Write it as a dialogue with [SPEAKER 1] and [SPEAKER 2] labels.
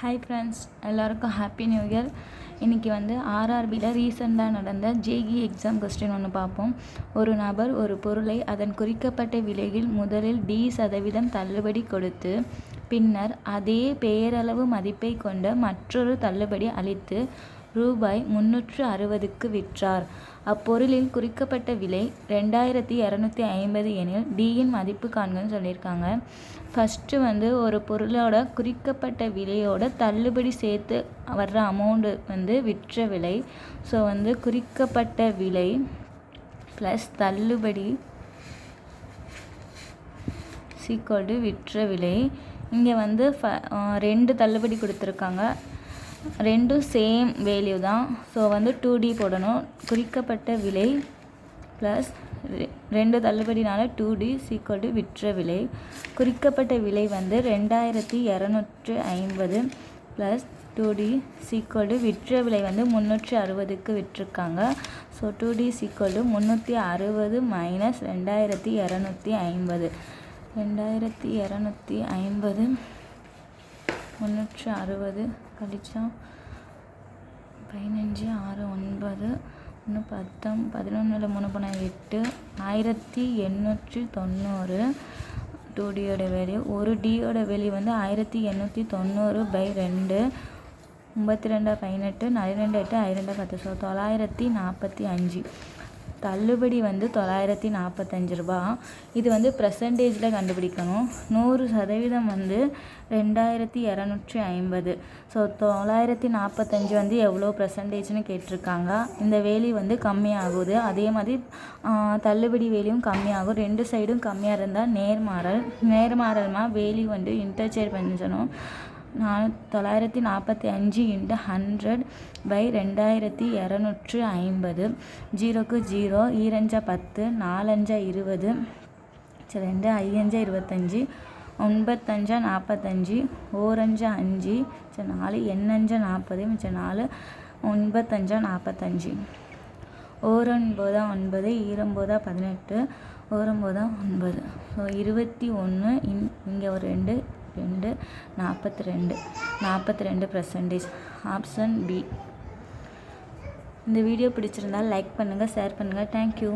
[SPEAKER 1] Hi friends, எல்லாருக்கும் happy new year. இன்றைக்கி ஆர்ஆர்பியில் ரீசெண்டாக நடந்த ஜேஇ எக்ஸாம் கொஸ்டின் ஒன்று பார்ப்போம். ஒரு நபர் ஒரு பொருளை அதன் குறிக்கப்பட்ட விலையில் முதலில் D% தள்ளுபடி கொடுத்து பின்னர் அதே பெயரளவு மதிப்பை கொண்ட மற்றொரு தள்ளுபடி அளித்து ரூபாய் 360க்கு விற்றார். அப்பொருளில் குறிக்கப்பட்ட விலை 2250 எனில் டியின் மதிப்பு காண்கன்னு சொல்லியிருக்காங்க. ஃபஸ்ட்டு ஒரு பொருளோட குறிக்கப்பட்ட விலையோட தள்ளுபடி சேர்த்து வர்ற அமௌண்ட்டு விற்ற விலை. ஸோ குறிக்கப்பட்ட விலை ப்ளஸ் தள்ளுபடி ஈக்குவல் டு விற்ற விலை. இங்கே 2 தள்ளுபடி கொடுத்துருக்காங்க, ரெண்டும் சேம் வேல்யூ தான். ஸோ 2D போடணும். குறிக்கப்பட்ட விலை ப்ளஸ் 2 தள்ளுபடினால 2D ஈக்குவல் டு விற்ற விலை. குறிக்கப்பட்ட விலை 2250 ப்ளஸ் 2D ஈக்குவல் டு விற்ற விலை 360க்கு விற்றுருக்காங்க. So 2D equal to 360 minus 2250. 2250 360 கழிச்சா 15 6 9 1 10 11 3 8 1890. 2Dயோட வேல்யூ. ஒரு டியோட வேல்யூ 1890/2. 32 18 42 8 52 10. ஸோ 945. தள்ளுபடி 945 ரூபா. இது பர்சன்டேஜில் கண்டுபிடிக்கணும். 100% 2250. ஸோ 945 எவ்வளோ பர்சன்டேஜ்னு கேட்டிருக்காங்க. இந்த வேல்யூ கம்மியாகுது. அதே மாதிரி தள்ளுபடி வேல்யூவும் கம்மியாகும். ரெண்டு சைடும் கம்மியாக இருந்தால் நேர்மாறல்மா வேல்யூ இன்டர்சேஞ்ச் பண்ணிக்கணும். 945 × 100/2250. 0க்கு 0, 2 10, 4 20, 2 5 25, 9 45, 1 5, 4 8 40, 4 9 45. 1 9 9, 2 18, 1 9. ஸோ 21. இங்கே ஒரு 2 42%. Option B. இந்த வீடியோ பிடிச்சிருந்தால் லைக் பண்ணுங்கள், ஷேர் பண்ணுங்கள். தேங்க்யூ.